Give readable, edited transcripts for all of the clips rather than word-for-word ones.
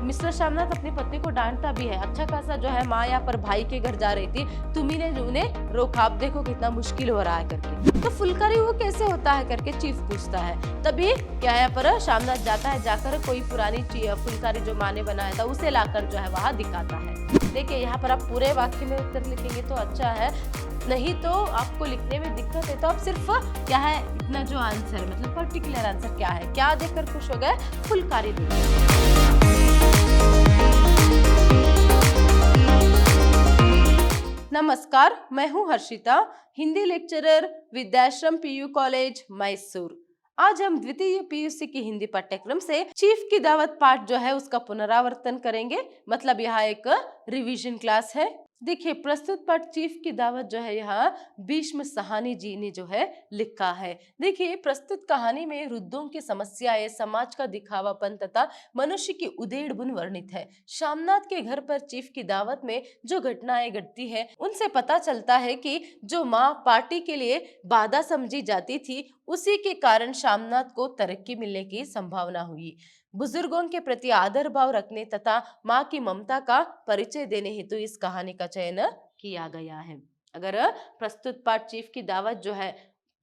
Mister Shyamnath अपनी पत्नी को डांटता भी है, अच्छा खासा जो है माँ यहाँ पर भाई के घर जा रही थी, तुम्ही ने उन्हें रोका, अब देखो कितना मुश्किल हो रहा है करके। तो फुलकारी वो कैसे होता है करके चीफ पूछता है। तभी क्या यहाँ पर श्यामनाथ जाता है, जाकर कोई पुरानी फुलकारी जो माँ ने बनाया था उसे लाकर जो है वहाँ दिखाता है। देखिए यहाँ पर आप पूरे वाक्य में उत्तर लिखेंगे तो अच्छा है, नहीं तो आपको लिखने में दिक्कत है तो आप सिर्फ क्या है इतना जो आंसर मतलब पर्टिकुलर आंसर क्या है, क्या देखकर खुश हो गए, फुलकारी देखकर। नमस्कार, मैं हूँ Harshita, Hindi lecturer, Vidyashram PU college Mysore. आज हम द्वितीय पीयूसी की हिंदी पाठ्यक्रम से चीफ की दावत पाठ जो है उसका पुनरावर्तन करेंगे, मतलब यहाँ एक रिवीजन क्लास है। देखिए प्रस्तुत पाठ चीफ की दावत जो है यहाँ भीष्म साहनी जी ने जो है लिखा है। देखिए प्रस्तुत कहानी में वृद्धों की समस्याएं, समाज का दिखावापन तथा मनुष्य की उधेड़ बुन वर्णित है। श्यामनाथ के घर पर चीफ की दावत में जो घटनाएं घटती है उनसे पता चलता है कि जो माँ पार्टी के लिए बाधा समझी जाती थी उसी के कारण श्यामनाथ को तरक्की मिलने की संभावना हुई। बुजुर्गों के प्रति आदर भाव रखने तथा माँ की ममता का परिचय देने हेतु इस कहानी का चयन किया गया है। अगर प्रस्तुत पाठ चीफ की दावत जो है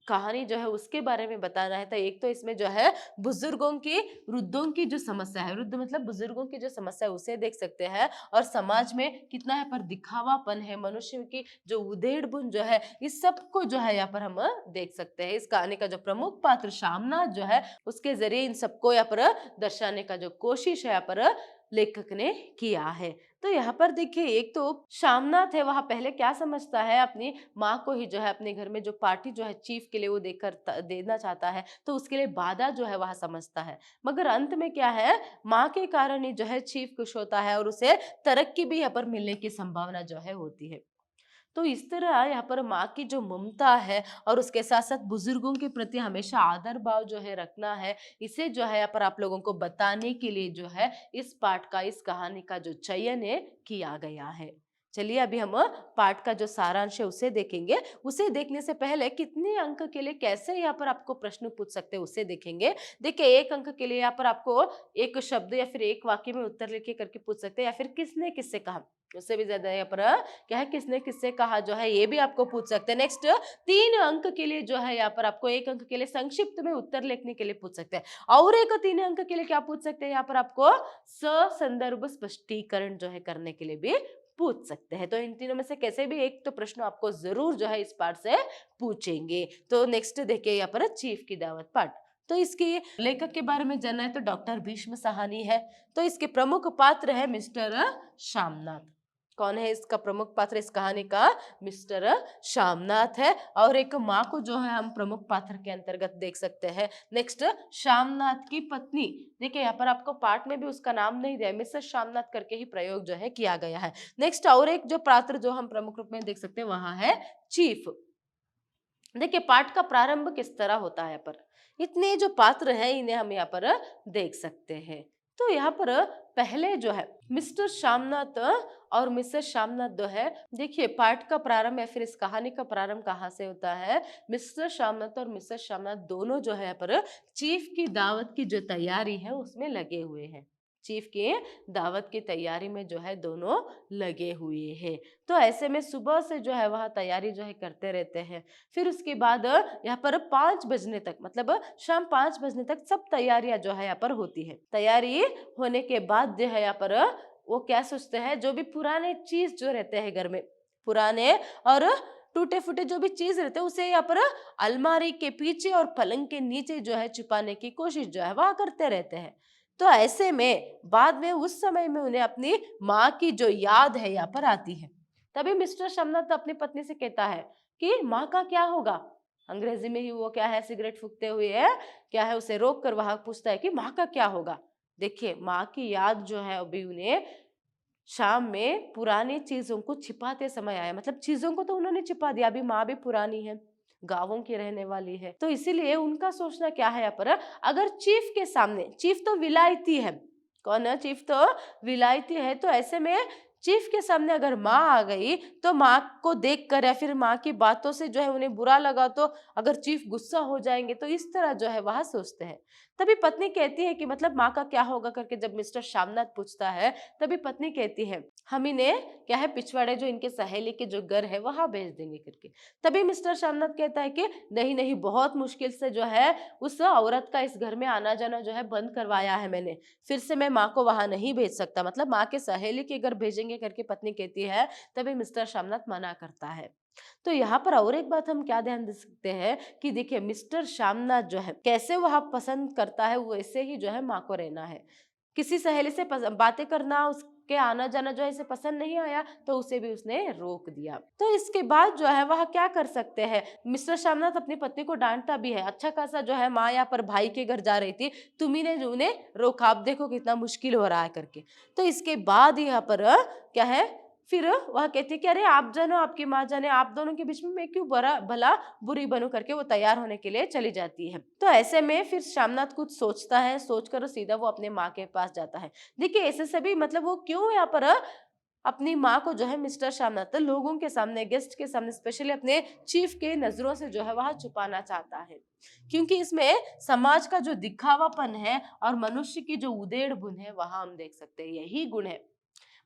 कहानी जो है उसके बारे में बताना है तो एक तो इसमें जो है बुजुर्गों की वृद्धों की जो समस्या है, वृद्ध मतलब बुजुर्गों की जो समस्या है उसे देख सकते हैं, और समाज में कितना यहाँ पर दिखावापन है, मनुष्य की जो उधेड़ बुन जो है इस सब को जो है यहाँ पर हम देख सकते हैं। इस कहानी का जो प्रमुख पात्र श्यामनाथ जो है उसके जरिए इन सबको यहाँ पर दर्शाने का जो कोशिश है यहाँ पर लेखक ने किया है। तो यहाँ पर देखिए एक तो श्यामनाथ है वह पहले क्या समझता है, अपनी माँ को ही जो है अपने घर में जो पार्टी जो है चीफ के लिए वो देकर देना चाहता है तो उसके लिए बाधा जो है वह समझता है, मगर अंत में क्या है माँ के कारण ही जो है चीफ खुश होता है और उसे तरक्की भी यहाँ पर मिलने की संभावना जो है होती है। तो इस तरह यहाँ पर माँ की जो ममता है और उसके साथ साथ बुजुर्गों के प्रति हमेशा आदर भाव जो है रखना है, इसे जो है यहाँ पर आप लोगों को बताने के लिए जो है इस पाठ का, इस कहानी का जो चयन है किया गया है। चलिए अभी हम पाठ का जो सारांश है उसे देखेंगे। उसे देखने से पहले कितने अंक के लिए कैसे यहाँ पर आपको प्रश्न पूछ सकते हैं उसे देखेंगे। देखिए 1 अंक के लिए यहाँ पर आपको एक शब्द या फिर एक वाक्य में उत्तर लिख के करके पूछ सकते हैं, या फिर किसने किससे कहा, उससे भी ज्यादा यहाँ पर क्या है किसने किससे कहा जो है ये भी आपको पूछ सकते हैं। नेक्स्ट 3 अंक के लिए जो है यहाँ पर आपको 1 अंक के लिए संक्षिप्त में उत्तर लिखने के लिए पूछ सकते हैं, और एक 3 अंक के लिए क्या पूछ सकते हैं यहाँ पर आपको संदर्भ स्पष्टीकरण जो है करने के लिए भी पूछ सकते हैं। तो इन तीनों में से कैसे भी एक तो प्रश्न आपको जरूर जो है इस पाठ से पूछेंगे। तो नेक्स्ट देखिए यहाँ पर चीफ की दावत पाठ। तो इसके लेखक के बारे में जानना है तो डॉक्टर भीष्म साहनी है। तो इसके प्रमुख पात्र है मिस्टर श्यामनाथ। कौन है इसका प्रमुख पात्र इस कहानी का, मिस्टर श्यामनाथ है। और एक माँ को जो है हम प्रमुख पात्र के अंतर्गत देख सकते हैं। नेक्स्ट श्यामनाथ की पत्नी, देखिए यहाँ पर आपको पाठ में भी उसका नाम नहीं दिया, मिस्टर श्यामनाथ करके ही प्रयोग जो है किया गया है। नेक्स्ट और एक जो पात्र जो हम प्रमुख रूप में देख सकते हैं वहां है चीफ। देखिए पाठ का प्रारंभ किस तरह होता है, यहाँ पर इतने जो पात्र हैं इन्हें हम यहाँ पर देख सकते हैं। तो यहाँ पर पहले जो है मिस्टर श्यामनाथ और मिसेस श्यामनाथ जो है, देखिए पाठ का प्रारंभ या फिर इस कहानी का प्रारंभ कहाँ से होता है, मिस्टर श्यामनाथ और मिसेस श्यामनाथ दोनों जो है यहाँ पर चीफ की दावत की जो तैयारी है उसमें लगे हुए हैं। चीफ के दावत की तैयारी में जो है दोनों लगे हुए हैं। तो ऐसे में सुबह से जो है वह तैयारी जो है करते रहते हैं। फिर उसके बाद यहाँ पर 5 बजने तक, मतलब शाम 5 बजने तक सब तैयारियां जो है यहाँ पर होती है। तैयारी होने के बाद जो है यहाँ पर वो क्या सोचते हैं, जो भी पुराने चीज जो रहते हैं घर में, पुराने और टूटे फूटे जो भी चीज रहते हैं उसे यहाँ पर अलमारी के पीछे और पलंग के नीचे जो है छुपाने की कोशिश जो है वह करते रहते हैं। तो ऐसे में बाद में उस समय में उन्हें अपनी माँ की जो याद है यहाँ पर आती है। तभी मिस्टर श्यामनाथ अपनी पत्नी से कहता है कि माँ का क्या होगा। अंग्रेजी में ही वो क्या है सिगरेट फूकते हुए है क्या है उसे रोक कर वहां पूछता है कि माँ का क्या होगा। देखिए माँ की याद जो है अभी उन्हें शाम में पुरानी चीजों को छिपाते समय आया, मतलब चीजों को तो उन्होंने छिपा दिया, अभी माँ भी पुरानी है, गांवों की रहने वाली है, तो इसीलिए उनका सोचना क्या है यहाँ पर, अगर चीफ के सामने, चीफ तो विलायती है, कौन है चीफ तो विलायती है, तो ऐसे में चीफ के सामने अगर माँ आ गई तो माँ को देखकर या फिर माँ की बातों से जो है उन्हें बुरा लगा तो अगर चीफ गुस्सा हो जाएंगे, तो इस तरह जो है वह सोचते हैं। तभी पत्नी कहती है कि मतलब माँ का क्या होगा करके, जब मिस्टर शामनाथ पूछता है तभी पत्नी कहती है हम इन्हें क्या है पिछवाड़े जो इनके सहेली के जो घर है वहां भेज देंगे करके। तभी मिस्टर शामनाथ कहता है कि नहीं नहीं, बहुत मुश्किल से जो है उस औरत का इस घर में आना जाना जो है बंद करवाया है मैंने, फिर से मैं माँ को वहां नहीं भेज सकता, मतलब माँ के सहेली के घर भेजेंगे करके पत्नी कहती है। तभी मिस्टर शामनाथ मना करता है। तो यहाँ पर और एक बात हम क्या ध्यान दे सकते हैं कि देखिए मिस्टर शामनाथ जो है कैसे वह पसंद करता है वैसे ही जो है माँ को रहना है। किसी सहेली से बातें करना, उसके आना जाना जो है इसे पसंद नहीं आया तो उसे भी उसने रोक दिया। तो इसके बाद जो है वह क्या कर सकते हैं, मिस्टर शामनाथ अपनी पत्नी को डांटता भी है, अच्छा खासा जो है माँ यहाँ पर भाई के घर जा रही थी, तुम्ही ने जो उन्हें रोका, आप देखो कितना मुश्किल हो रहा है करके। तो इसके बाद यहाँ पर क्या है, फिर वह कहती है कि अरे आप जानो आपकी माँ जाने, आप दोनों के बीच में मैं क्यों बड़ा भला बुरी बनूं करके वो तैयार होने के लिए चली जाती है। तो ऐसे में फिर शामनाथ कुछ सोचता है, सोचकर सीधा वो अपने माँ के पास जाता है। देखिए ऐसे सभी मतलब वो क्यों यहाँ पर अपनी माँ को जो है मिस्टर शामनाथ लोगों के सामने, गेस्ट के सामने, स्पेशली अपने चीफ के नजरों से जो है वह छुपाना चाहता है, क्योंकि इसमें समाज का जो दिखावापन है और मनुष्य की जो उधेड़ बुन है वहां हम देख सकते हैं, यही गुण है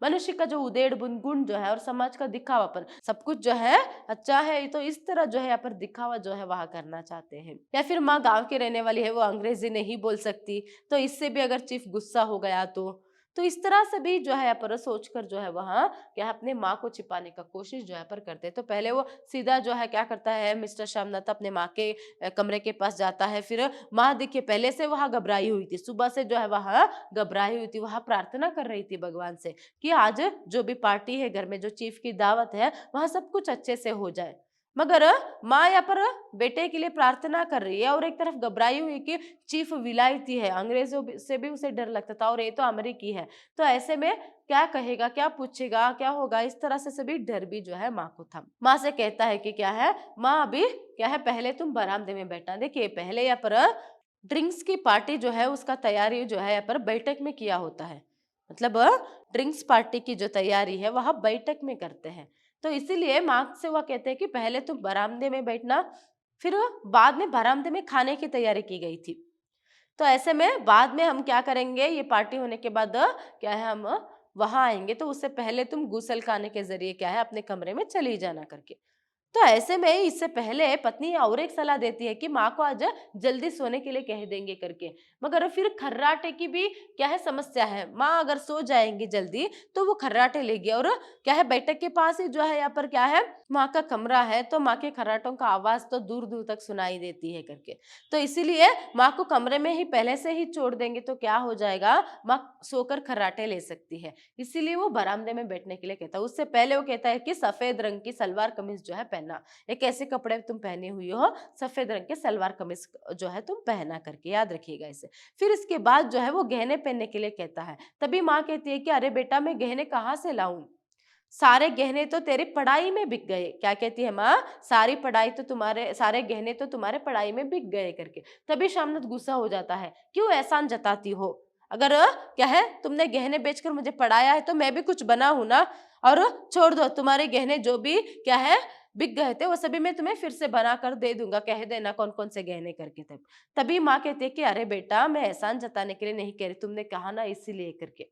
मनुष्य का, जो उधेड़ बुन गुण जो है और समाज का दिखावापन, सब कुछ जो है अच्छा है, तो इस तरह जो है यहाँ पर दिखावा जो है वह करना चाहते हैं। या फिर माँ गांव की रहने वाली है, वो अंग्रेजी नहीं बोल सकती, तो इससे भी अगर चीफ गुस्सा हो गया तो इस तरह से भी जो है यहाँ पर सोचकर जो है वहाँ क्या है अपने माँ को छिपाने का कोशिश जो है पर करते हैं। तो पहले वो सीधा जो है क्या करता है, मिस्टर शामनाथ अपने माँ के कमरे के पास जाता है। फिर माँ देखिए पहले से वहां घबराई हुई थी, सुबह से जो है वहां घबराई हुई थी, वहां प्रार्थना कर रही थी भगवान से कि आज जो भी पार्टी है घर में, जो चीफ की दावत है, वहां सब कुछ अच्छे से हो जाए। मगर माँ यहाँ पर बेटे के लिए प्रार्थना कर रही है और एक तरफ घबराई हुई कि चीफ विलायती है, अंग्रेजों से भी उसे डर लगता था और ये तो अमेरिकी है, तो ऐसे में क्या कहेगा, क्या पूछेगा, क्या होगा, इस तरह से सभी डर भी जो है माँ को था। माँ से कहता है कि क्या है माँ, अभी क्या है पहले तुम बरामदे में बैठना। देखिए पहले यहाँ पर ड्रिंक्स की पार्टी जो है उसका तैयारी जो है यहाँ पर बैठक में किया होता है, मतलब ड्रिंक्स पार्टी की जो तैयारी है वह बैठक में करते हैं। तो इसीलिए मार्क्स से वह कहते हैं कि पहले तुम बरामदे में बैठना, फिर बाद में बरामदे में खाने की तैयारी की गई थी। तो ऐसे में बाद में हम क्या करेंगे, ये पार्टी होने के बाद क्या है हम वहां आएंगे, तो उससे पहले तुम गुसल खाने के जरिए क्या है अपने कमरे में चली जाना करके। तो ऐसे में इससे पहले पत्नी और एक सलाह देती है कि माँ को आज जल्दी सोने के लिए कह देंगे करके। मगर फिर खर्राटे की भी क्या है समस्या है, माँ अगर सो जाएंगी जल्दी तो वो खर्राटे लेगी, और क्या है बैठक के पास ही जो है यहाँ पर क्या है माँ का कमरा है, तो माँ के खर्राटों का आवाज तो दूर दूर तक सुनाई देती है करके। तो इसीलिए माँ को कमरे में ही पहले से ही छोड़ देंगे तो क्या हो जाएगा, माँ सोकर खर्राटे ले सकती है। इसीलिए वो बरामदे में बैठने के लिए कहता है। उससे पहले वो कहता है कि सफेद रंग की सलवार कमीज जो है पहनना, एक ऐसे कपड़े तुम पहने हुई हो, सफेद रंग के सलवार कमीज जो है तुम पहना करके, याद रखिएगा इसे। फिर इसके बाद जो है वो गहने पहनने के लिए कहता है। तभी माँ कहती है कि अरे बेटा मैं गहने कहाँ से लाऊं, सारे गहने तो तेरी पढ़ाई में बिक गए। क्या कहती है माँ, सारी पढ़ाई तो तुम्हारे, सारे गहने तो तुम्हारे पढ़ाई में बिक गए करके। तभी शामनाथ गुस्सा हो जाता है, क्यों एहसान जताती हो, अगर क्या है तुमने गहने बेचकर मुझे पढ़ाया है तो मैं भी कुछ बना हूं ना, और छोड़ दो तुम्हारे गहने जो भी क्या है बिक गए थे वो सभी मैं तुम्हें फिर से बना कर दे दूंगा, कह देना कौन कौन से गहने करके। तब तभी माँ कहती है कि अरे बेटा मैं एहसान जताने के लिए नहीं कह रही, तुमने कहा ना इसीलिए करके।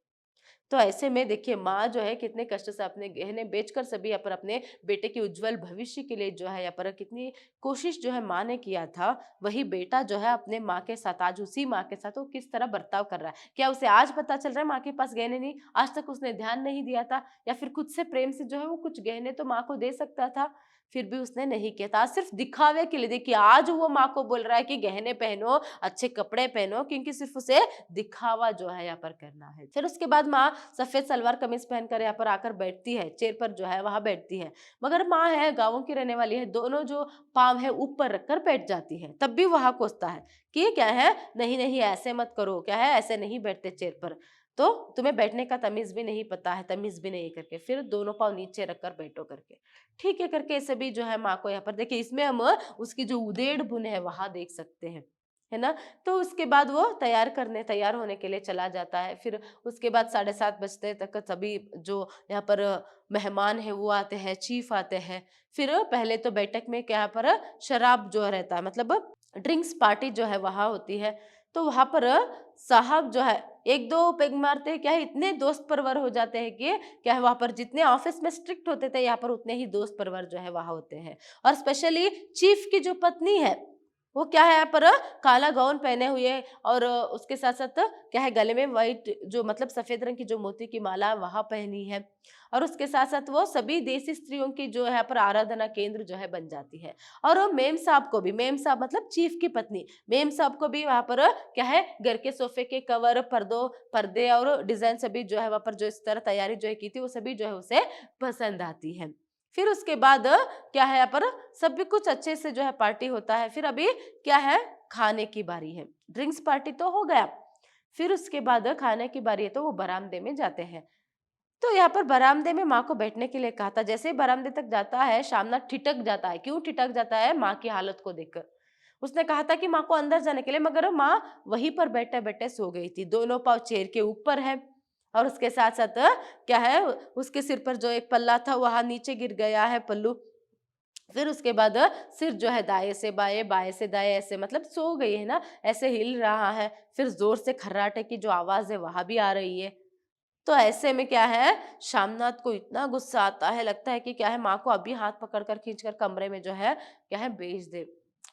तो ऐसे में देखिए माँ जो है कितने कष्ट से अपने गहने बेचकर सभी यहाँ पर अपने बेटे के उज्जवल भविष्य के लिए जो है यहाँ पर कितनी कोशिश जो है माँ ने किया था, वही बेटा जो है अपने माँ के साथ आज उसी माँ के साथ वो किस तरह बर्ताव कर रहा है। क्या उसे आज पता चल रहा है माँ के पास गहने नहीं, आज तक उसने ध्यान नहीं दिया था, या फिर खुद से प्रेम से जो है वो कुछ गहने तो माँ को दे सकता था, फिर भी उसने नहीं किया था, सिर्फ दिखावे के लिए। देखिए आज वो माँ को बोल रहा है कि गहने पहनो, अच्छे कपड़े पहनो, क्योंकि सिर्फ उसे दिखावा जो है यहाँ पर करना है। फिर उसके बाद माँ सफेद सलवार कमीज पहनकर यहाँ पर आकर बैठती है, चेयर पर जो है वहां बैठती है। मगर माँ है गाँवों की रहने वाली है, दोनों जो पाँव है ऊपर रखकर बैठ जाती है। तब भी वहां कोसता है कि क्या है नहीं नहीं ऐसे मत करो, क्या है ऐसे नहीं बैठते चेयर पर, तो तुम्हें बैठने का तमीज भी नहीं पता है, तमीज भी नहीं करके, फिर दोनों पाँव नीचे रखकर बैठो करके। ठीक है करके ऐसे भी जो है माँ को यहाँ पर देखिए, इसमें हम उसकी जो उधेड़ बुन है वहां देख सकते हैं। है ना। तो उसके बाद वो तैयार होने के लिए चला जाता है। फिर उसके बाद 7:30 बजते तक सभी जो यहाँ पर मेहमान है वो आते हैं, चीफ आते हैं। फिर पहले तो बैठक में क्या यहाँ पर शराब जो रहता है, मतलब ड्रिंक्स पार्टी जो है वहाँ होती है। तो वहाँ पर साहब जो है 1-2 पेग मारते हैं, क्या है इतने दोस्त परवर हो जाते हैं कि क्या है वहाँ पर जितने ऑफिस में स्ट्रिक्ट होते थे यहाँ पर उतने ही दोस्त परवर जो है वहाँ होते हैं। और स्पेशली चीफ की जो पत्नी है वो क्या है यहाँ पर काला गाउन पहने हुए, और उसके साथ साथ क्या है गले में व्हाइट जो मतलब सफेद रंग की जो मोती की माला वहां पहनी है। और उसके साथ साथ वो सभी देसी स्त्रियों की जो है यहाँ पर आराधना केंद्र जो है बन जाती है। और वो मेम साहब को भी, मेम साहब मतलब चीफ की पत्नी, मेम साहब को भी वहां पर क्या है घर के सोफे के कवर, पर्दे और डिजाइन सभी जो है वहां पर जो इस तरह तैयारी जो है की थी वो सभी जो है उसे पसंद आती है। फिर उसके बाद क्या है यहाँ पर सभी कुछ अच्छे से जो है पार्टी होता है। फिर अभी क्या है खाने की बारी है। ड्रिंक्स पार्टी तो हो गया, फिर उसके बाद खाने की बारी है तो वो बरामदे में जाते हैं। तो यहाँ पर बरामदे में माँ को बैठने के लिए कहा था। जैसे ही बरामदे तक जाता है शामनाथ ठिठक जाता है। क्यों ठिठक जाता है? माँ की हालत को देखकर। उसने कहा था कि माँ को अंदर जाने के लिए, मगर माँ वहीं पर बैठे बैठे सो गई थी। दोनों पाँव चेयर के ऊपर है, और उसके साथ साथ क्या है उसके सिर पर जो एक पल्ला था वहां नीचे गिर गया है पल्लू। फिर उसके बाद सिर जो है दाएं से बाएं, बाएं से दाएं, ऐसे मतलब सो गई है ना, ऐसे हिल रहा है। फिर जोर से खर्राटे की जो आवाज है वहां भी आ रही है। तो ऐसे में क्या है शामनाथ को इतना गुस्सा आता है, लगता है कि क्या है माँ को अभी हाथ पकड़कर खींचकर कमरे में जो है क्या है भेज दे।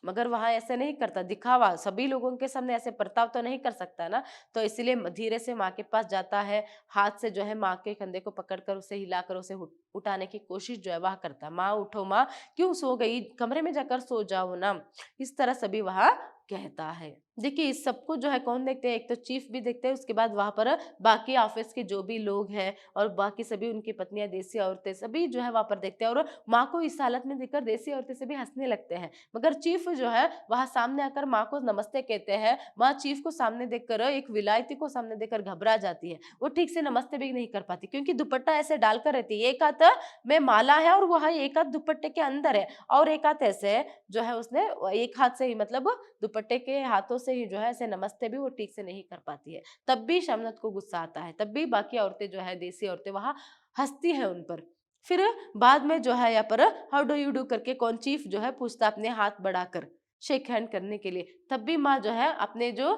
मगर वहां ऐसे नहीं करता, दिखावा सभी लोगों के सामने ऐसे बर्ताव तो नहीं कर सकता ना। तो इसीलिए धीरे से माँ के पास जाता है, हाथ से जो है माँ के कंधे को पकड़कर उसे हिलाकर उसे उठाने की कोशिश जो है वह करता है। माँ उठो, माँ क्यों सो गई, कमरे में जाकर सो जाओ ना, इस तरह सभी वहां कहता है। देखिए इस सबको जो है कौन देखते हैं? एक तो चीफ भी देखते हैं, उसके बाद वहां पर बाकी ऑफिस के जो भी लोग हैं और बाकी सभी उनकी पत्नियां, देसी औरतें सभी जो है वहां पर देखते हैं। और माँ को इस हालत में देखकर देसी औरतें सभी हंसने लगते हैं। मगर चीफ जो है वहां सामने आकर माँ को नमस्ते कहते हैं। माँ चीफ को सामने देखकर, एक विलायती को सामने देखकर घबरा जाती है। वो ठीक से नमस्ते भी नहीं कर पाती क्योंकि दुपट्टा ऐसे डालकर रहती है। एक हाथ में माला है और वह एक हाथ दुपट्टे के अंदर है, और एक हाथ ऐसे जो है उसने एक हाथ से ही मतलब दुपट्टे के हाथों से ही जो है ऐसे नमस्ते भी वो ठीक से नहीं कर पाती है। तब भी शमनत को गुस्सा आता है, तब भी बाकी औरतें जो है देसी औरतें वहां हंसती हैं उन पर। फिर बाद में जो है यहाँ पर हाउ डू यू डू करके कौन चीफ जो है पूछता अपने हाथ बढ़ाकर शेक हैंड करने के लिए, तब भी माँ जो है अपने जो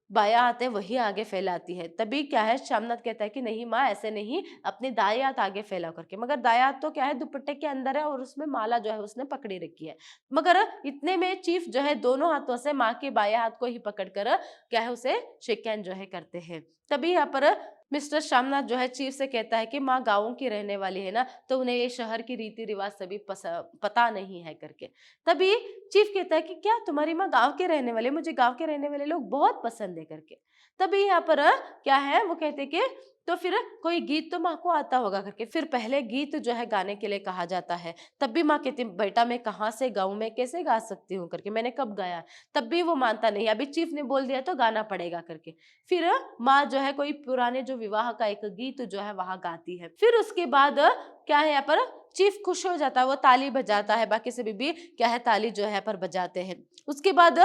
बायां हाथ है वही आगे फैलाती है। तभी क्या है शामनाथ कहता है कि नहीं माँ ऐसे नहीं, अपने दाएं हाथ आगे फैला करके। मगर दायां हाथ तो क्या है दुपट्टे के अंदर है और उसमें माला जो है उसने पकड़ी रखी है। मगर इतने में चीफ जो है दोनों हाथों से माँ के बायां हाथ को ही पकड़कर क्या है उसे शेक हैंड जो है करते हैं। तभी यहाँ पर मिस्टर श्यामनाथ जो है चीफ से कहता है कि माँ गाँव की रहने वाली है ना, तो उन्हें ये शहर की रीति रिवाज सभी पता नहीं है करके। तभी चीफ कहता है कि क्या तुम्हारी माँ गाँव के रहने वाले, मुझे गाँव के रहने वाले लोग बहुत पसंद है करके। तभी यहाँ पर क्या है वो कहते कि तो फिर कोई गीत तो माँ को आता होगा करके। फिर पहले गीत जो है गाने के लिए कहा जाता है। तब भी माँ कहती बेटा मैं कहाँ से गाऊं, मैं कैसे गा सकती हूँ करके, मैंने कब गाया। तब भी वो मानता नहीं, अभी चीफ ने बोल दिया तो गाना पड़ेगा करके। फिर माँ जो है कोई पुराने जो विवाह का एक गीत जो है वहां गाती है। फिर उसके बाद क्या है यहाँ पर चीफ खुश हो जाता है, वो ताली बजाता है, बाकी सभी भी क्या है ताली जो है पर बजाते हैं। उसके बाद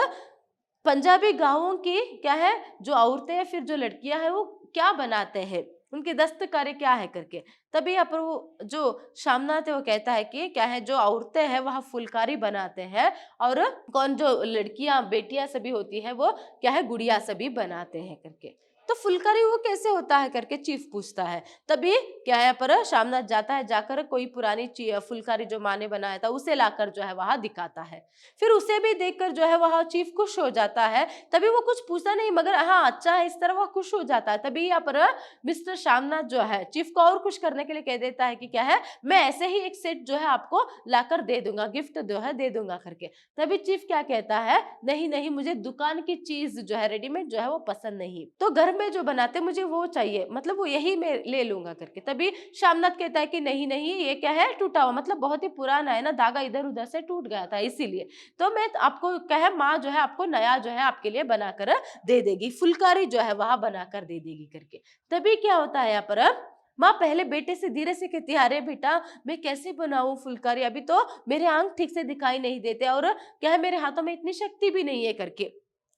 पंजाबी गाँवों की क्या है जो औरतें हैं फिर जो लड़कियां हैं वो क्या बनाते हैं, उनके दस्तकारी क्या है करके। तभी यहाँ पर वो जो शामनाथ है वो कहता है कि क्या है जो औरतें हैं वह फुलकारी बनाते हैं, और कौन जो लड़कियां बेटियां सभी होती है वो क्या है गुड़िया सभी बनाते हैं करके। तो फुलकारी वो कैसे होता है करके चीफ पूछता है। तभी क्या है पर शामनाथ जाता है, जाकर कोई पुरानी फुलकारी जो माँ ने बनाया था उसे लाकर जो है वहां दिखाता है। फिर उसे भी देखकर जो है वह चीफ खुश हो जाता है। तभी वो कुछ पूछता नहीं, मगर हाँ अच्छा है इस तरह वह खुश हो जाता है। तभी यहाँ पर मिस्टर श्यामनाथ जो है चीफ को और खुश करने के लिए कह देता है कि क्या है मैं ऐसे ही एक सेट जो है आपको लाकर दे दूंगा, गिफ्ट जो है दे दूंगा करके। तभी चीफ क्या कहता है, नहीं नहीं मुझे दुकान की चीज जो है रेडीमेड जो है वो पसंद नहीं, तो घर में जो बनाते मुझे वो चाहिए, मतलब वो यही मैं ले लूंगा करके। तभी श्यामनाथ कहता है कि नहीं नहीं ये क्या है टूटा हुआ, मतलब बहुत ही पुराना है ना, धागा इधर उधर से टूट गया था इसीलिए, तो मैं आपको क्या है माँ जो है आपको नया जो है आपके लिए बनाकर दे देगी, फुलकारी जो है वहां बनाकर दे देगी करके। तभी क्या होता है यहाँ पर माँ पहले बेटे से धीरे से कहती है अरे बेटा मैं कैसे बनाऊं फुलकारी, अभी तो मेरे आंख ठीक से दिखाई नहीं देते और क्या है मेरे हाथों में इतनी शक्ति भी नहीं है करके।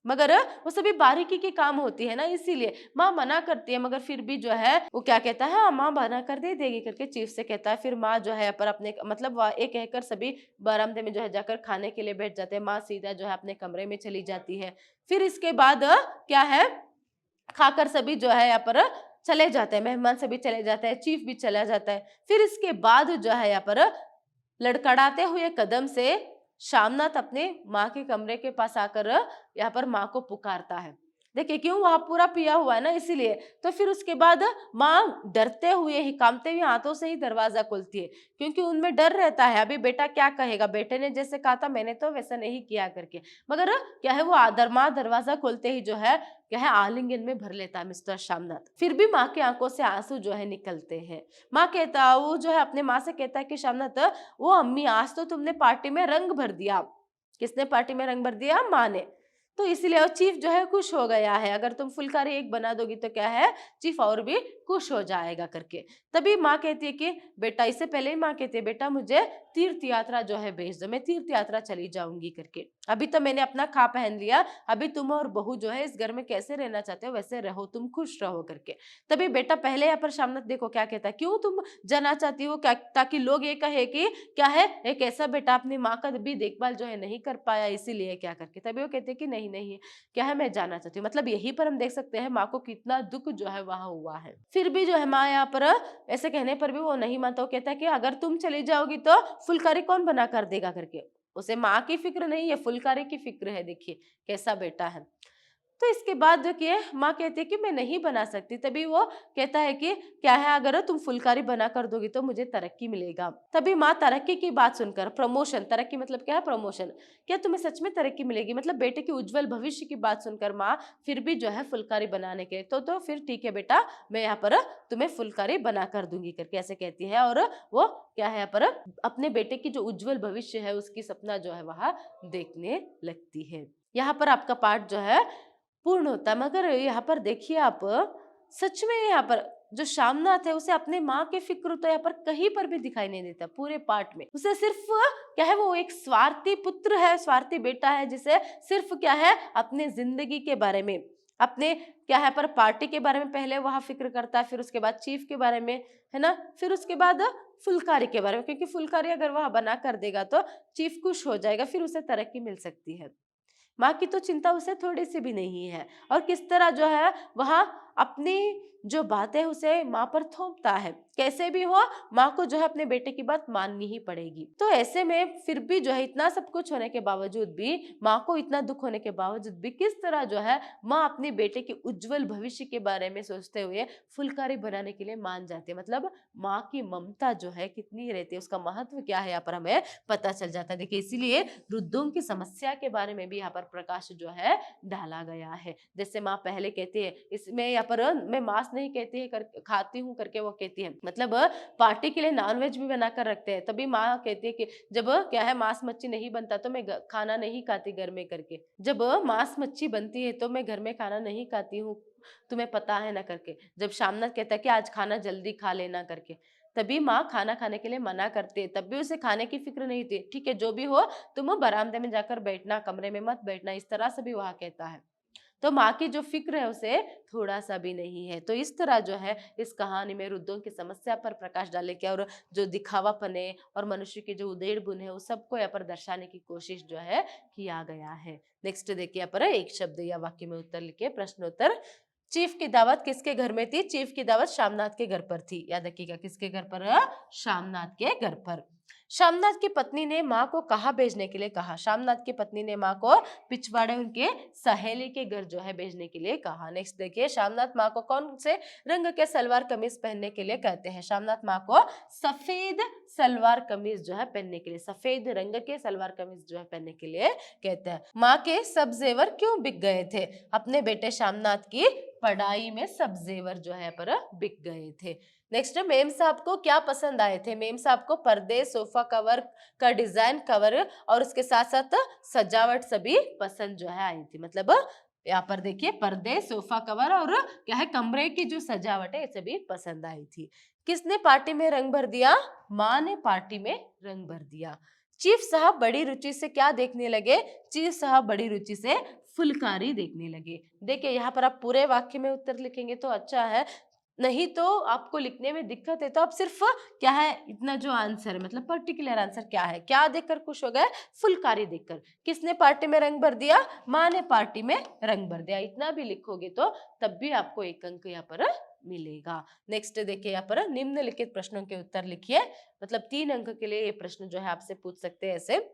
मगर वो सभी बारीकी की काम होती है ना, इसीलिए माँ मना करती है, मगर फिर भी जो है वो क्या कहता है, हाँ माँ मना कर दे देगी करके चीफ से कहता है। फिर माँ जो है पर अपने मतलब ये कहकर सभी बरामदे में जो है जाकर खाने के लिए बैठ जाते हैं। माँ सीधा जो है अपने कमरे में चली जाती है। फिर इसके बाद क्या है, खाकर सभी जो है यहाँ पर चले जाते हैं, मेहमान सभी चले जाते हैं, चीफ भी चला जाता है। फिर इसके बाद जो है यहाँ पर लड़खड़ाते हुए कदम से शामनाथ अपने माँ के कमरे के पास आकर यहाँ पर माँ को पुकारता है। देखिए क्यों, वहां पूरा पिया हुआ है ना, इसीलिए। तो फिर उसके बाद माँ डरते हुए ही, कांपते हुए हाथों से ही दरवाजा खोलती है, क्योंकि उनमें डर रहता है अभी बेटा क्या कहेगा, बेटे ने जैसे कहा था मैंने तो वैसा नहीं किया करके। मगर क्या है, वो माँ दरवाजा खोलते ही जो है क्या है आलिंगन में भर लेता है मिस्टर शामनाथ। फिर भी माँ की आंखों से आंसू जो है निकलते हैं। माँ कहता, वो जो है अपने माँ से कहता है कि शामनाथ, वो अम्मी आज तो तुमने पार्टी में रंग भर दिया। किसने पार्टी में रंग भर दिया? माँ ने। तो इसीलिए वो चीफ जो है खुश हो गया है, अगर तुम फुलकारी एक बना दोगी तो क्या है चीफ और भी खुश हो जाएगा करके। तभी माँ कहती है कि बेटा, इससे पहले ही माँ कहती है बेटा मुझे तीर्थ यात्रा जो है भेज दो, मैं तीर्थ यात्रा चली जाऊंगी करके। अभी तो मैंने अपना खा पहन लिया, अभी तुम और बहू जो है इस घर में कैसे रहना चाहते हो वैसे रहो, तुम खुश रहो करके। तभी बेटा पहले यहाँ पर शामनाथ देखो क्या कहता है, क्यों तुम जाना चाहती हो, क्या ताकि लोग ये कहे कि क्या है एक ऐसा बेटा अपनी माँ का भी देखभाल जो है नहीं कर पाया, इसीलिए क्या करके। तभी वो कहते हैं कि नहीं नहीं क्या है, मैं जाना चाहती हूँ। मतलब यहीं पर हम देख सकते हैं माँ को कितना दुख जो है वहां हुआ है। फिर भी जो है माँ यहाँ पर ऐसे कहने पर भी वो नहीं मानता। वो कहता है कि अगर तुम चली जाओगी तो फुलकारी कौन बना कर देगा करके। उसे माँ की फिक्र नहीं है, फुलकारी की फिक्र है। देखिए कैसा बेटा है। तो इसके बाद जो कि माँ कहती है कि मैं नहीं बना सकती। तभी वो कहता है कि क्या है, अगर तुम फुलकारी बना कर दोगी तो मुझे तरक्की मिलेगा। तभी माँ तरक्की की बात सुनकर, प्रमोशन, तरक्की मतलब क्या है, प्रमोशन, क्या तुम्हें सच में तरक्की मिलेगी, मतलब बेटे के उज्जवल भविष्य की बात सुनकर माँ फिर भी जो है फुलकारी बनाने के तो फिर ठीक है बेटा, मैं यहाँ पर तुम्हें फुलकारी बना कर दूंगी करके ऐसे कहती है। और वो क्या है यहाँ पर अपने बेटे की जो उज्जवल भविष्य है उसकी सपना जो है वह देखने लगती है। यहाँ पर आपका पाठ जो है पूर्ण होता है। मगर यहाँ पर देखिए आप, सच में यहाँ पर जो शामनाथ है उसे अपने माँ के फिक्र तो यहाँ पर कहीं पर भी दिखाई नहीं देता पूरे पाठ में। उसे सिर्फ क्या है, वो एक स्वार्थी पुत्र है, स्वार्थी बेटा है, जिसे सिर्फ क्या है अपने जिंदगी के बारे में, अपने क्या है पर पार्टी के बारे में पहले वह फिक्र करता है, फिर उसके बाद चीफ के बारे में, है ना, फिर उसके बाद फुलकारी के बारे में, क्योंकि फुलकारी अगर वह बना कर देगा तो चीफ खुश हो जाएगा, फिर उसे तरक्की मिल सकती है। माँ की तो चिंता उसे थोड़ी सी भी नहीं है। और किस तरह जो है वह अपनी जो बातें उसे माँ पर थोपता है, कैसे भी हो माँ को जो है अपने बेटे की बात माननी ही पड़ेगी। तो ऐसे में फिर भी जो है इतना सब कुछ होने के बावजूद भी, माँ को इतना दुख होने के बावजूद भी किस तरह जो है माँ अपने बेटे के उज्जवल भविष्य के बारे में सोचते हुए फुलकारी बनाने के लिए मान जाती है। मतलब माँ की ममता जो है कितनी रहती है, उसका महत्व क्या है यहाँ पर हमें पता चल जाता है। देखिए इसीलिए वृद्धों की समस्या के बारे में भी यहाँ पर प्रकाश जो है डाला गया है। जैसे माँ पहले कहती है, इसमें यहाँ पर मैं मांस नहीं कहती है खाती हूँ करके वो कहती है, मतलब पार्टी के लिए नॉनवेज भी बनाकर रखते हैं। तभी माँ कहती है कि जब क्या है मांस मच्छी नहीं बनता तो मैं खाना नहीं खाती घर में करके, जब मांस मच्छी बनती है तो मैं घर में खाना नहीं खाती हूँ, तुम्हें पता है ना करके। जब शामनाथ कहता है कि आज खाना जल्दी खा लेना करके, तभी माँ खाना खाने के लिए मना करती है। तब भी उसे खाने की फिक्र नहीं थी। ठीक है जो भी हो, तुम बरामदे में जाकर बैठना, कमरे में मत बैठना, इस तरह से भी वह कहता है। तो माँ की जो फिक्र है उसे थोड़ा सा भी नहीं है। तो इस तरह जो है इस कहानी में वृद्धों की समस्या पर प्रकाश डाले के और जो दिखावापन है और मनुष्य के जो उदेड़ गुण है उस सबको यहाँ पर दर्शाने की कोशिश जो है किया गया है। नेक्स्ट देखिए यहाँ पर एक शब्द या वाक्य में उत्तर लिखे, प्रश्नोत्तर। चीफ की दावत किसके घर में थी? चीफ की दावत शामनाथ के घर पर थी। याद रखिएगा किसके घर पर? शामनाथ के घर पर। शामनाथ की पत्नी ने माँ को कहाँ भेजने के लिए कहा? शामनाथ की पत्नी ने माँ को पिछवाड़े उनके सहेली के घर जो है भेजने के लिए कहा। नेक्स्ट देखिए, शामनाथ माँ को कौन से रंग के सलवार कमीज पहनने के लिए कहते हैं? शामनाथ माँ को सफेद सलवार कमीज जो है पहनने के लिए, सफेद रंग के सलवार कमीज जो है पहनने के लिए कहते हैं। माँ के सब जेवर क्यों बिक गए थे? अपने बेटे शामनाथ की पढ़ाई में सब जेवर जो है पर बिक गए थे। नेक्स्ट, मेम साहब को क्या पसंद आए थे? मेम साहब को पर्दे, सोफा कवर का डिजाइन, कवर और उसके साथ साथ सजावट सभी पसंद जो है आई थी। मतलब यहाँ पर देखिए पर्दे, सोफा कवर और क्या है कमरे की जो सजावट है ये सभी पसंद आई थी। किसने पार्टी में रंग भर दिया? माँ ने पार्टी में रंग भर दिया। चीफ साहब बड़ी रुचि से क्या देखने लगे? चीफ साहब बड़ी रुचि से फुलकारी देखने लगे। देखिए यहाँ पर आप पूरे वाक्य में उत्तर लिखेंगे तो अच्छा है, नहीं तो आपको लिखने में दिक्कत है तो आप सिर्फ क्या है इतना जो आंसर है मतलब पर्टिकुलर आंसर क्या है, क्या देखकर खुश हो गए? फुलकारी देखकर। किसने पार्टी में रंग भर दिया? माँ ने पार्टी में रंग भर दिया। इतना भी लिखोगे तो तब भी आपको 1 अंक यहाँ पर मिलेगा। नेक्स्ट देखिए यहाँ पर निम्नलिखित प्रश्नों के उत्तर लिखिए। मतलब 3 अंक के लिए ये प्रश्न जो है आपसे पूछ सकते हैं ऐसे।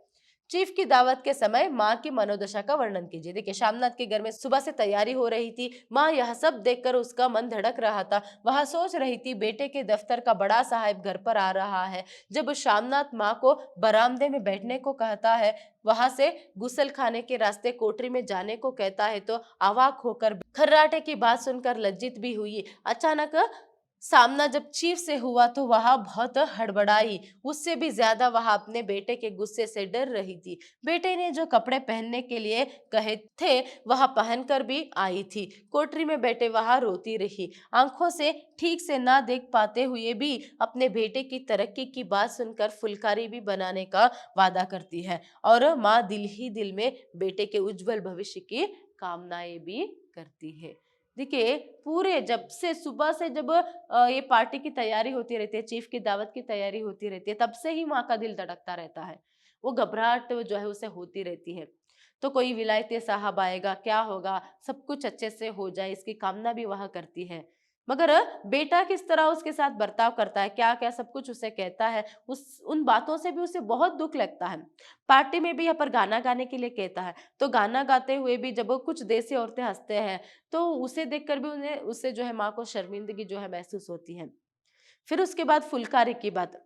चीफ की दावत के समय माँ की मनोदशा का वर्णन कीजिए। देखिए शामनाथ के घर में सुबह से तैयारी हो रही थी। माँ यह सब देखकर उसका मन धड़क रहा था। वह सोच रही थी बेटे के दफ्तर का बड़ा साहब घर पर आ रहा है। जब शामनाथ माँ को बरामदे में बैठने को कहता है, वहां से गुसल खाने के रास्ते कोठरी में जाने को कहता है तो अवाक होकर खर्राटे की बात सुनकर लज्जित भी हुई। अचानक सामना जब चीफ से हुआ तो वह बहुत हड़बड़ाई। उससे भी ज्यादा वह अपने बेटे के गुस्से से डर रही थी। बेटे ने जो कपड़े पहनने के लिए कहे थे वह पहनकर भी आई थी। कोठरी में बैठे वह रोती रही। आंखों से ठीक से ना देख पाते हुए भी अपने बेटे की तरक्की की बात सुनकर फुलकारी भी बनाने का वादा करती है और माँ दिल ही दिल में बेटे के उज्जवल भविष्य की कामनाएं भी करती है। देखिए पूरे जब से सुबह से जब ये पार्टी की तैयारी होती रहती है, चीफ की दावत की तैयारी होती रहती है, तब से ही माँ का दिल धड़कता रहता है। वो घबराहट जो है उसे होती रहती है। तो कोई विलायती साहब आएगा, क्या होगा, सब कुछ अच्छे से हो जाए इसकी कामना भी वह करती है। मगर बेटा किस तरह उसके साथ बर्ताव करता है, क्या क्या सब कुछ उसे कहता है, उस उन बातों से भी उसे बहुत दुख लगता है। पार्टी में भी यहाँ पर गाना गाने के लिए कहता है, तो गाना गाते हुए भी जब वो कुछ देसी औरतें हंसते हैं तो उसे देखकर भी उन्हें उससे जो है माँ को शर्मिंदगी जो है महसूस होती है। फिर उसके बाद फुलकारी की बात।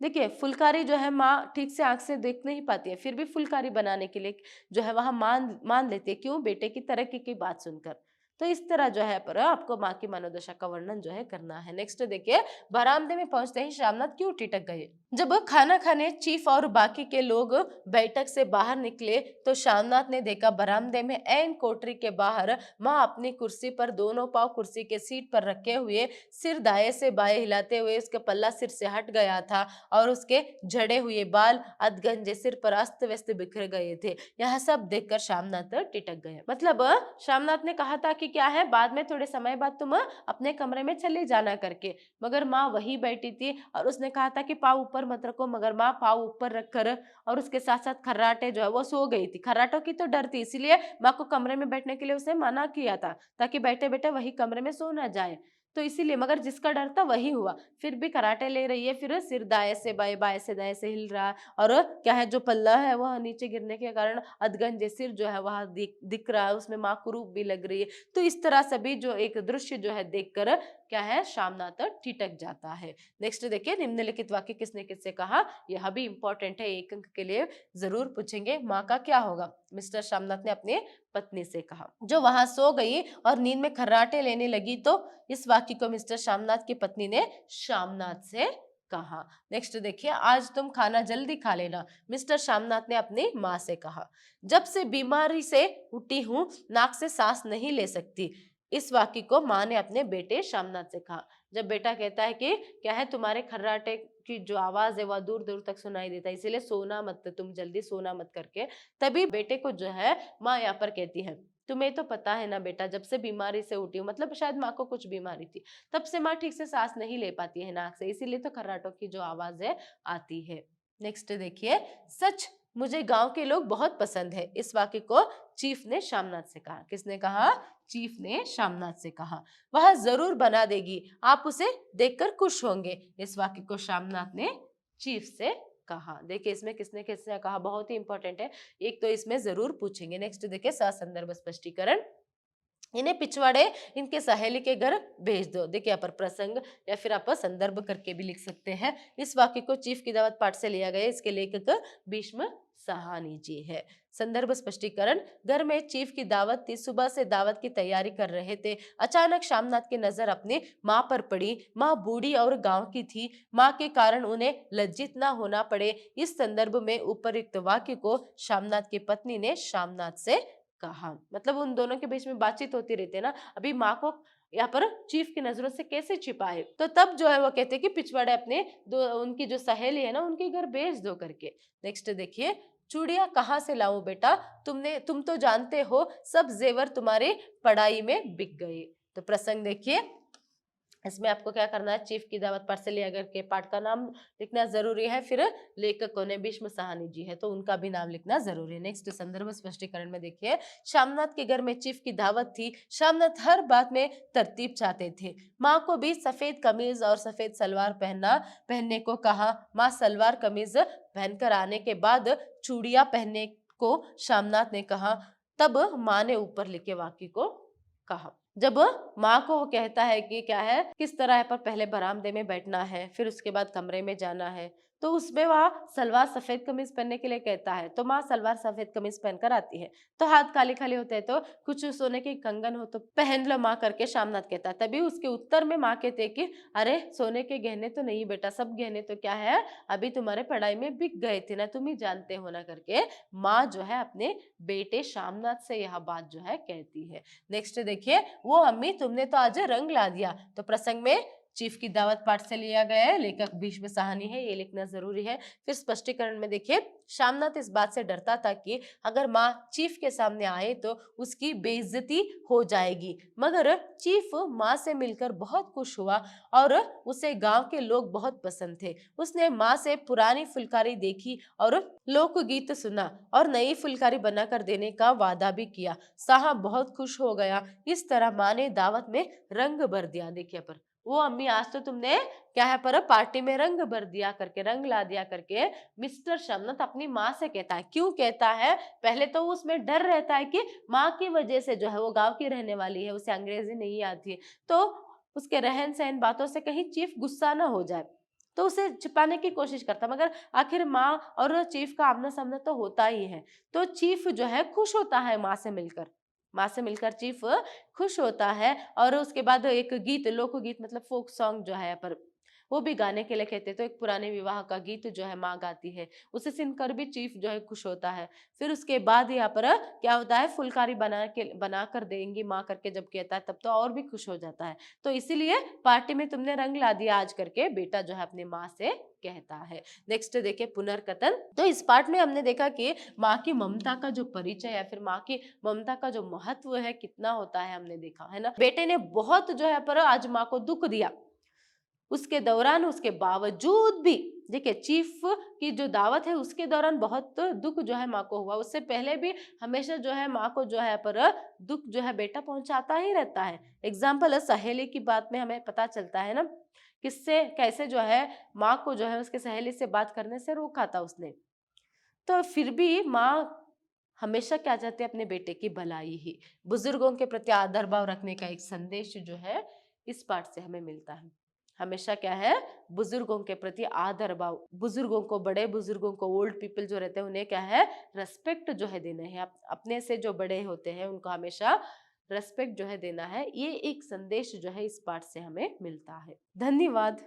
देखिए फुलकारी जो है माँ ठीक से आंख से देख नहीं पाती है, फिर भी फुलकारी बनाने के लिए जो है वह मान मान लेती है। क्यों? बेटे की तरक्की की बात सुनकर। तो इस तरह जो है पर आपको माँ की मनोदशा का वर्णन जो है करना है। नेक्स्ट देखिए, बरामदे में पहुंचते ही शामनाथ क्यों ठिठक गए? जब खाना खाने चीफ और बाकी के लोग बैठक से बाहर निकले तो शामनाथ ने देखा बरामदे में ऐन कोठरी के बाहर माँ अपनी कुर्सी पर दोनों पांव कुर्सी के सीट पर रखे हुए सिर दाएं से बाएं हिलाते हुए उसका पल्ला सिर से हट गया था और उसके झड़े हुए बाल अधगंजे सिर पर अस्त व्यस्त बिखर गए थे। यह सब देखकर शामनाथ टिटक गए। मतलब शामनाथ ने कहा था कि क्या है बाद में थोड़े समय बाद तुम अपने कमरे में चले जाना करके, मगर माँ वही बैठी थी और उसने कहा था कि पाँव ऊपर मत रखो, मगर माँ पाँव ऊपर रखकर और उसके साथ साथ खर्राटे जो है वो सो गई थी। खर्राटों की तो डर थी, इसीलिए माँ को कमरे में बैठने के लिए उसने मना किया था ताकि बैठे बैठे वही कमरे में सो ना जाए। तो इसीलिए, मगर जिसका डर था वही हुआ। फिर भी कराटे ले रही है, फिर सिर दाएं से बाएं बाएं से दाएं से हिल रहा है और क्या है जो पल्ला है वह नीचे गिरने के कारण अधगंजे सिर जो है वह दिख रहा है, उसमें माँ कुरूप भी लग रही है। तो इस तरह सभी जो एक दृश्य जो है देखकर क्या है शामनाथ ठिठक जाता है। नेक्स्ट देखिए, निम्नलिखित वाक्य किसने किससे कहा? यह भी इंपॉर्टेंट है, 1 अंक के लिए जरूर पूछेंगे। माँ का क्या होगा? मिस्टर शामनाथ ने अपने पत्नी से कहा, जो वहां सो गई और नींद में खर्राटे लेने लगी। तो इस वाक्य को मिस्टर शामनाथ की पत्नी ने शामनाथ से कहा। नेक्स्ट देखिए, आज तुम खाना जल्दी खा लेना, मिस्टर शामनाथ ने अपनी माँ से कहा। जब से बीमारी से उठी हूँ नाक से सांस नहीं ले सकती। इस वाक्य को माँ ने अपने बेटे शामनाथ से कहा। जब बेटा कहता है कि क्या है तुम्हारे खर्राटे की जो आवाज है वह दूर दूर तक सुनाई देता है, इसीलिए सोना मत, तुम जल्दी सोना मत करके, तभी बेटे को जो है माँ यहाँ पर कहती है तुम्हें तो पता है ना बेटा, जब से बीमारी से उठी हूँ, मतलब शायद माँ को कुछ बीमारी थी, तब से माँ ठीक से सांस नहीं ले पाती है नाक से, इसीलिए तो खर्राटों की जो आवाज है आती है। नेक्स्ट देखिए, सच मुझे गांव के लोग बहुत पसंद है। इस वाक्य को चीफ ने शामनाथ से कहा। किसने कहा? चीफ ने शामनाथ से कहा। वह जरूर बना देगी, आप उसे देखकर खुश होंगे। इस वाक्य को शामनाथ ने चीफ से कहा। देखिए इसमें किसने किसने कहा, बहुत ही इंपॉर्टेंट है, एक तो इसमें जरूर पूछेंगे। नेक्स्ट देखिए, ससंदर्भ स्पष्टीकरण। इन्हें पिछवाड़े इनके सहेली के घर भेज दो। देखिए यहाँ पर प्रसंग या फिर आप संदर्भ करके भी लिख सकते हैं। इस वाक्य को चीफ की दावत पाठ से लिया गया, इसके लेखक भीष्म साहनी जी है। संदर्भ स्पष्टीकरण, घर में चीफ की दावत थी, सुबह से दावत की तैयारी कर रहे थे। अचानक शामनाथ की नजर अपनी माँ पर पड़ी। माँ बूढ़ी और गांव की थी, माँ के कारण उन्हें लज्जित ना होना पड़े। इस संदर्भ में उपयुक्त वाक्य को शामनाथ की पत्नी ने शामनाथ से कहा। मतलब उन दोनों के बीच में बातचीत होती रहती है ना, अभी माँ को यहाँ पर चीफ की नजरों से कैसे छिपाए। तो तब जो है वो कहते हैं कि पिछवाड़े अपने उनकी जो सहेली है ना उनके घर भेज दो करके। नेक्स्ट देखिए, चूड़ियां कहाँ से लाऊं बेटा, तुम तो जानते हो सब जेवर तुम्हारे पढ़ाई में बिक गए। तो प्रसंग देखिए, इसमें आपको क्या करना है, चीफ की दावत पाठ से लिया करके पाठ का नाम लिखना जरूरी है। फिर लेखक कौन है, भीष्म साहनी जी है, तो उनका भी नाम लिखना जरूरी है। नेक्स्ट संदर्भ स्पष्टीकरण में देखिए, श्यामनाथ के घर में चीफ की दावत थी। श्यामनाथ हर बात में तरतीब चाहते थे। माँ को भी सफेद कमीज और सफेद सलवार पहनने को कहा। माँ सलवार कमीज पहनकर आने के बाद चूड़ियां पहनने को श्यामनाथ ने कहा। तब माँ ने ऊपर लिखे वाक्य को कहा। जब माँ को वो कहता है कि क्या है, किस तरह है पर पहले बरामदे में बैठना है, फिर उसके बाद कमरे में जाना है, तो उसमें वह सलवार सफेद कमीज पहनने के लिए कहता है। तो माँ सलवार सफेद कमीज पहनकर आती है। तो हाथ खाली खाली होते हैं, तो कुछ सोने के कंगन हो तो पहन लो माँ करके श्यामनाथ कहता है। तभी उसके उत्तर में माँ कहते हैं कि अरे सोने के गहने तो नहीं बेटा, सब गहने तो क्या है अभी तुम्हारे पढ़ाई में बिक गए थे ना, तुम ही जानते हो ना करके माँ जो है अपने बेटे श्यामनाथ से यह बात जो है कहती है। नेक्स्ट देखिए, वो अम्मी तुमने तो आज रंग ला दिया। तो प्रसंग में चीफ की दावत पाठ से लिया गया है, लेखक भीष्म साहनी है, ये लिखना जरूरी है। फिर स्पष्टीकरण में देखिए, श्यामनाथ इस बात से डरता था कि अगर माँ चीफ के सामने आए तो उसकी बेइज्जती हो जाएगी, मगर चीफ माँ से मिलकर बहुत खुश हुआ और उसे गांव के लोग बहुत पसंद थे। उसने माँ से पुरानी फुलकारी देखी और लोकगीत सुना और नई फुलकारी बनाकर देने का वादा भी किया। साहब बहुत खुश हो गया। इस तरह माँ ने दावत में रंग भर दिया। देखिए पर वो अम्मी आज तो तुमने क्या है पर पार्टी में रंग भर दिया करके, रंग ला दिया करके मिस्टर श्यामनाथ अपनी माँ से कहता है। क्यों कहता है, पहले तो उसमें डर रहता है कि माँ की वजह से जो है वो गांव की रहने वाली है, उसे अंग्रेजी नहीं आती, तो उसके रहन सहन बातों से कहीं चीफ गुस्सा ना हो जाए, तो उसे छिपाने की कोशिश करता। मगर आखिर माँ और चीफ का आमना सामना तो होता ही है, तो चीफ जो है खुश होता है माँ से मिलकर। माँ से मिलकर चीफ खुश होता है और उसके बाद एक गीत, लोकगीत मतलब फोक सॉन्ग जो है पर वो भी गाने के लिए कहते हैं। तो एक पुराने विवाह का गीत जो है माँ गाती है, उसे सुनकर भी चीफ जो है खुश होता है। फिर उसके बाद यहाँ पर क्या होता है, फुलकारी बना कर देंगी माँ करके जब कहता है तब तो और भी खुश हो जाता है। तो इसीलिए पार्टी में तुमने रंग ला दिया आज करके बेटा जो है अपनी माँ से कहता है। नेक्स्ट देखिए, पुनर्कथन। तो इस पार्ट में हमने देखा कि माँ की ममता का जो परिचय है, फिर माँ की ममता का जो महत्व है कितना होता है, हमने देखा है ना। बेटे ने बहुत जो है पर आज माँ को दुख दिया, उसके दौरान उसके बावजूद भी देखिए चीफ की जो दावत है उसके दौरान बहुत दुख जो है माँ को हुआ। उससे पहले भी हमेशा जो है माँ को जो है पर दुख जो है बेटा पहुंचाता ही रहता है। एग्जाम्पल सहेली की बात में हमें पता चलता है ना, किससे कैसे जो है माँ को जो है उसके सहेली से बात करने से रोका था उसने। तो फिर भी माँ हमेशा क्या चाहते हैं, अपने बेटे की भलाई ही। बुजुर्गों के प्रति आदर भाव रखने का एक संदेश जो है इस पाठ से हमें मिलता है। हमेशा क्या है, बुजुर्गों के प्रति आदर भाव, बुजुर्गों को, बड़े बुजुर्गों को, ओल्ड पीपल जो रहते हैं उन्हें क्या है रेस्पेक्ट जो है देना है। अपने से जो बड़े होते हैं उनको हमेशा रेस्पेक्ट जो है देना है। ये एक संदेश जो है इस पाठ से हमें मिलता है। धन्यवाद।